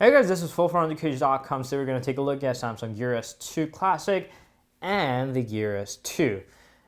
Hey guys, this is Phil from TheCage.com. So we're going to take a look at Samsung Gear S2 Classic and the Gear S2.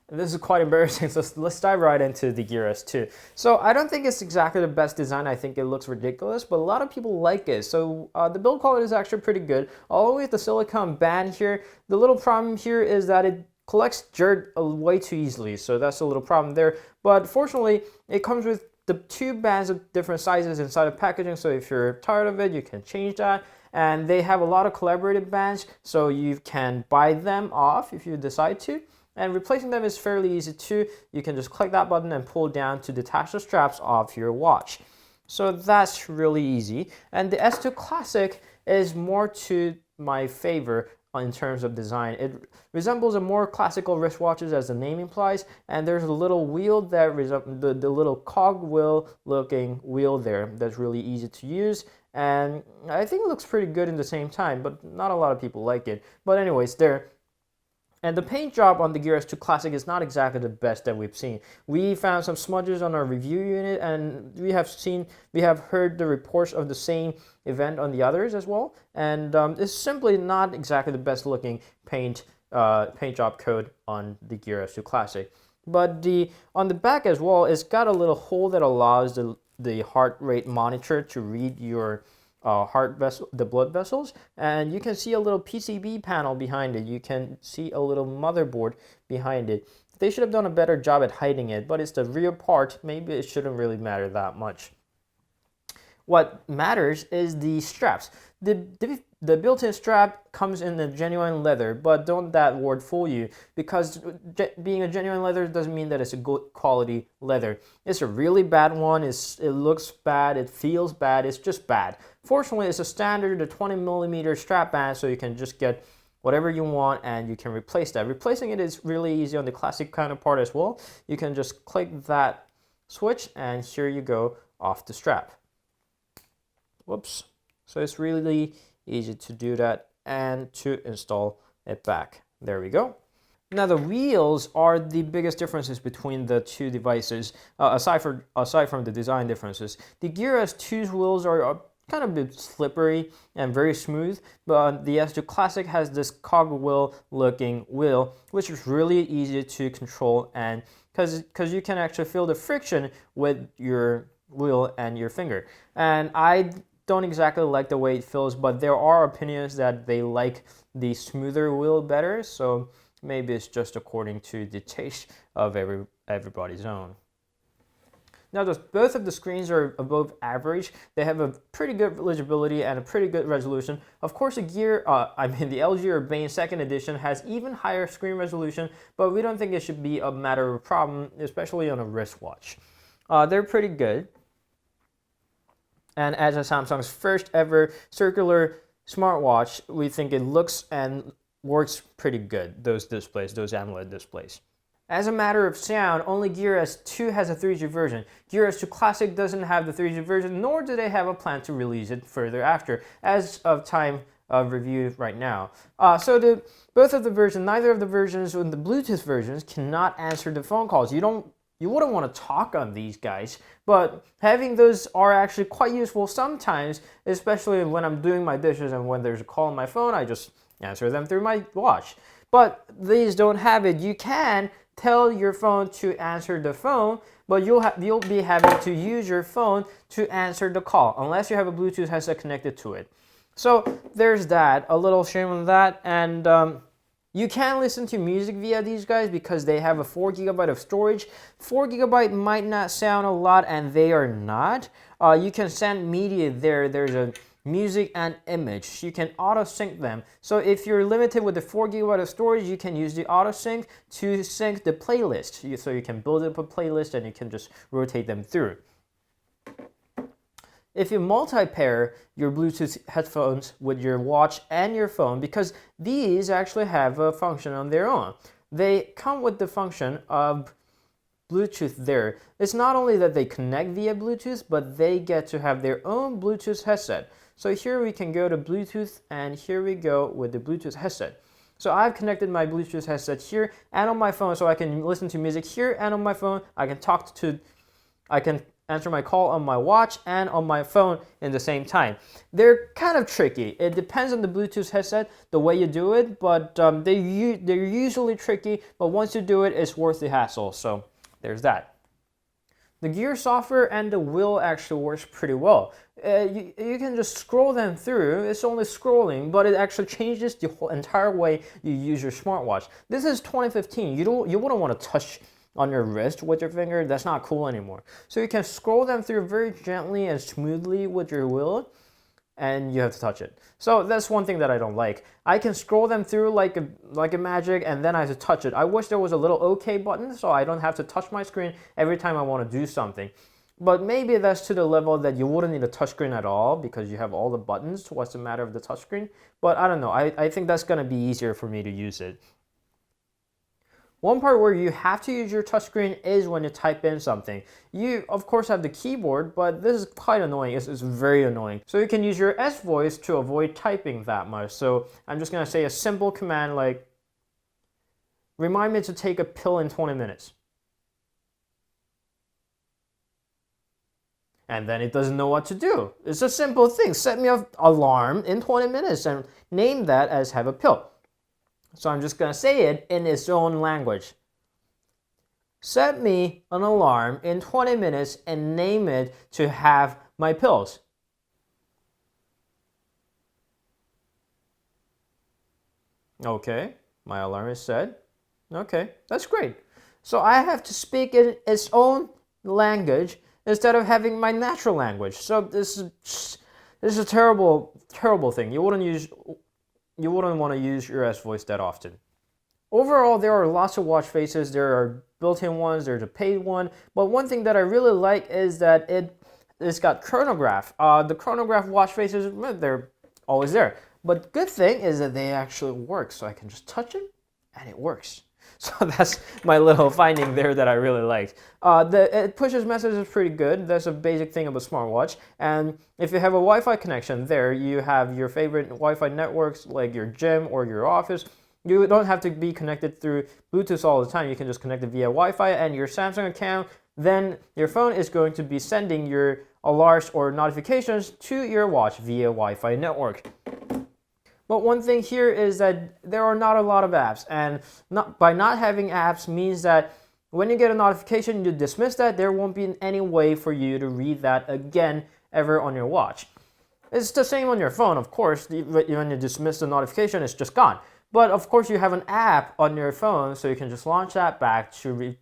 And this is quite embarrassing, so let's dive right into the Gear S2. So I don't think it's exactly the best design. I think it looks ridiculous, but a lot of people like it. So the build quality is actually pretty good. Always the silicone band here. The little problem here is that it collects dirt way too easily, so that's a little problem there. But fortunately, it comes with the two bands of different sizes inside of packaging, so if you're tired of it, you can change that. And they have a lot of collaborative bands, so you can buy them off if you decide to. And replacing them is fairly easy too. You can just click that button and pull down to detach the straps off your watch. So that's really easy. And the S2 Classic is more to my favor in terms of design. It resembles a more classical wristwatches, as the name implies, and there's a little wheel that the little cog wheel looking wheel there that's really easy to use, and I think it looks pretty good in the same time, but not a lot of people like it. But anyways, there. And the paint job on the Gear S2 Classic is not exactly the best that we've seen. We found some smudges on our review unit, and we have heard the reports of the same event on the others as well. And it's simply not exactly the best looking paint job code on the Gear S2 Classic. But on the back as well, it's got a little hole that allows the heart rate monitor to read your the blood vessels, and you can see a little PCB panel behind it. You can see a little motherboard behind it. They should have done a better job at hiding it, but it's the rear part. Maybe it shouldn't really matter that much. What matters is the straps. The built-in strap comes in a genuine leather, but don't that word fool you, because being a genuine leather doesn't mean that it's a good quality leather. It's a really bad one. It looks bad. It feels bad. It's just bad. Fortunately, it's a standard, the 20mm strap band, so you can just get whatever you want and you can replace that. Replacing it is really easy on the classic counterpart as well. You can just click that switch and here you go, off the strap. Whoops. So it's really easy to do that and to install it back. There we go. Now the wheels are the biggest differences between the two devices, aside from the design differences. The Gear S2's wheels are kind of a bit slippery and very smooth, but the S2 Classic has this cogwheel looking wheel, which is really easy to control, and because you can actually feel the friction with your wheel and your finger. And I don't exactly like the way it feels, but there are opinions that they like the smoother wheel better, so maybe it's just according to the taste of everybody's own. Now, both of the screens are above average. They have a pretty good legibility and a pretty good resolution. Of course, the LG Urbane 2nd Edition has even higher screen resolution, but we don't think it should be a matter of a problem, especially on a wristwatch. They're pretty good. And as a Samsung's first ever circular smartwatch, we think it looks and works pretty good, those displays, those AMOLED displays. As a matter of sound, only Gear S2 has a 3G version. Gear S2 Classic doesn't have the 3G version, nor do they have a plan to release it further after, as of time of review right now. Both of the versions, neither of the versions, and the Bluetooth versions, cannot answer the phone calls. You wouldn't want to talk on these guys, but having those are actually quite useful sometimes, especially when I'm doing my dishes and when there's a call on my phone, I just answer them through my watch. But these don't have it. You can tell your phone to answer the phone, but you'll be having to use your phone to answer the call, unless you have a Bluetooth headset connected to it. So there's that, a little shame on that, and you can listen to music via these guys because they have a 4 GB of storage. 4 GB might not sound a lot, and they are not. You can send media there. There's a music and image. You can auto sync them. So if you're limited with the 4 GB of storage, you can use the auto sync to sync the playlist. So you can build up a playlist and you can just rotate them through. If you multi-pair your Bluetooth headphones with your watch and your phone, because these actually have a function on their own. They come with the function of Bluetooth there. It's not only that they connect via Bluetooth, but they get to have their own Bluetooth headset. So here we can go to Bluetooth, and here we go with the Bluetooth headset. So I've connected my Bluetooth headset here and on my phone, so I can listen to music here and on my phone. I can answer my call on my watch and on my phone in the same time. They're kind of tricky. It depends on the Bluetooth headset, the way you do it, but they're usually tricky, but once you do it, it's worth the hassle. So there's that. The gear software and the wheel actually works pretty well. You can just scroll them through. It's only scrolling, but it actually changes the whole entire way you use your smartwatch. This is 2015. You wouldn't want to touch on your wrist with your finger. That's not cool anymore. So you can scroll them through very gently and smoothly with your wheel, and you have to touch it. So that's one thing that I don't like. I can scroll them through like a magic, and then I have to touch it. I wish there was a little OK button so I don't have to touch my screen every time I want to do something. But maybe that's to the level that you wouldn't need a touchscreen at all because you have all the buttons. What's the matter with the touchscreen? But I don't know. I think that's going to be easier for me to use it. One part where you have to use your touchscreen is when you type in something. You, of course, have the keyboard, but this is quite annoying. It's very annoying. So you can use your S voice to avoid typing that much. So I'm just going to say a simple command like, remind me to take a pill in 20 minutes. And then it doesn't know what to do. It's a simple thing. Set me an alarm in 20 minutes and name that as have a pill. So I'm just going to say it in its own language. Set me an alarm in 20 minutes and name it to have my pills. Okay, my alarm is set. Okay, that's great. So I have to speak in its own language instead of having my natural language. So this is a terrible thing. You wouldn't want to use your S voice that often. Overall, there are lots of watch faces. There are built-in ones, there's a paid one. But one thing that I really like is that it's got chronograph. The chronograph watch faces, they're always there. But good thing is that they actually work. So I can just touch it and it works. So that's my little finding there that I really liked. It pushes messages pretty good. That's a basic thing of a smartwatch. And if you have a Wi-Fi connection there, you have your favorite Wi-Fi networks like your gym or your office. You don't have to be connected through Bluetooth all the time. You can just connect it via Wi-Fi and your Samsung account. Then your phone is going to be sending your alerts or notifications to your watch via Wi-Fi network. But one thing here is that there are not a lot of apps, and by not having apps means that when you get a notification, you dismiss that. There won't be any way for you to read that again ever on your watch. It's the same on your phone, of course. When you dismiss the notification, it's just gone. But of course, you have an app on your phone, so you can just launch that back to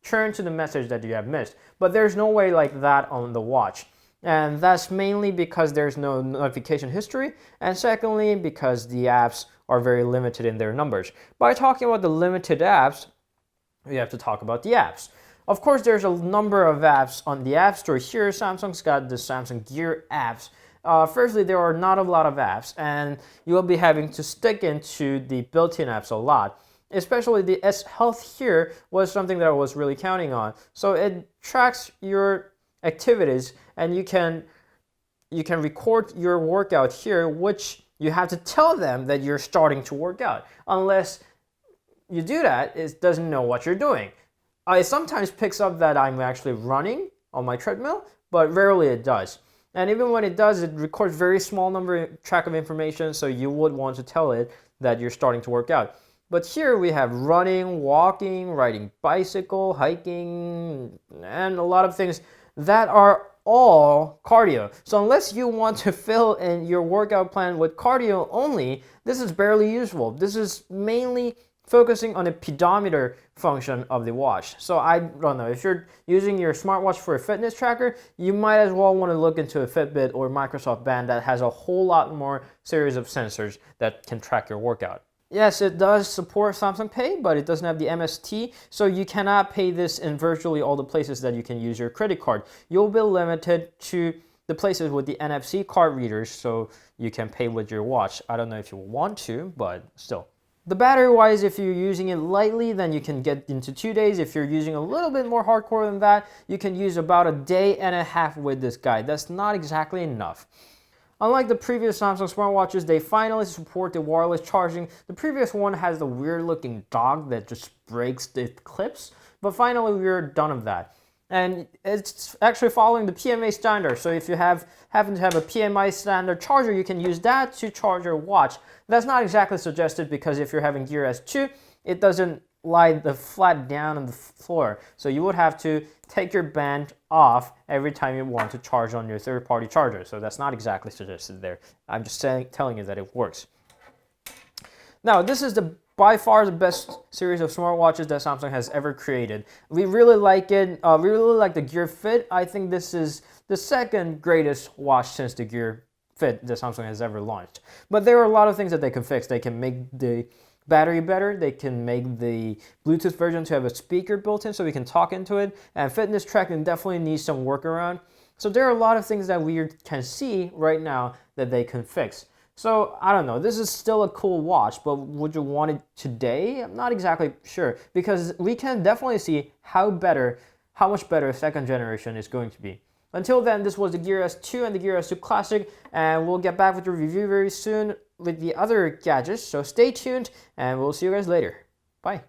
return to the message that you have missed. But there's no way like that on the watch. And that's mainly because there's no notification history, and secondly because the apps are very limited in their numbers. By talking about the limited apps, we have to talk about the apps. Of course, there's a number of apps on the App Store here. Samsung's got the Samsung Gear apps. Firstly, there are not a lot of apps, and you will be having to stick into the built-in apps a lot. Especially the S Health here was something that I was really counting on. So it tracks your activities, and you can record your workout here, which you have to tell them that you're starting to work out. Unless you do that, it doesn't know what you're doing. It sometimes picks up that I'm actually running on my treadmill, but rarely it does. And even when it does, it records very small track of information, so you would want to tell it that you're starting to work out. But here we have running, walking, riding bicycle, hiking, and a lot of things that are all cardio. So unless you want to fill in your workout plan with cardio only, this is barely useful. This is mainly focusing on the pedometer function of the watch. So I don't know, if you're using your smartwatch for a fitness tracker, you might as well want to look into a Fitbit or Microsoft Band that has a whole lot more series of sensors that can track your workout. Yes, it does support Samsung Pay, but it doesn't have the MST, so you cannot pay this in virtually all the places that you can use your credit card. You'll be limited to the places with the NFC card readers, so you can pay with your watch. I don't know if you want to, but still. The battery-wise, if you're using it lightly, then you can get into 2 days. If you're using a little bit more hardcore than that, you can use about a day and a half with this guy. That's not exactly enough. Unlike the previous Samsung smartwatches, they finally support the wireless charging. The previous one has the weird looking dog that just breaks the clips, but finally we're done with that. and it's actually following the PMA standard. So if you happen to have a PMI standard charger, you can use that to charge your watch. That's not exactly suggested because if you're having Gear S2, it doesn't lie the flat down on the floor. So you would have to take your band off every time you want to charge on your third-party charger. So that's not exactly suggested there. I'm just telling you that it works. Now, this is by far the best series of smartwatches that Samsung has ever created. We really like it. We really like the Gear Fit. I think this is the second greatest watch since the Gear Fit that Samsung has ever launched. But there are a lot of things that they can fix. They can make the battery better. They can make the Bluetooth version to have a speaker built in so we can talk into it. And fitness tracking definitely needs some workaround. So there are a lot of things that we can see right now that they can fix. So I don't know, this is still a cool watch, but would you want it today? I'm not exactly sure, because we can definitely see how much better second generation is going to be. Until then, this was the Gear S2 and the Gear S2 Classic, and we'll get back with the review very soon with the other gadgets, so stay tuned, and we'll see you guys later. Bye.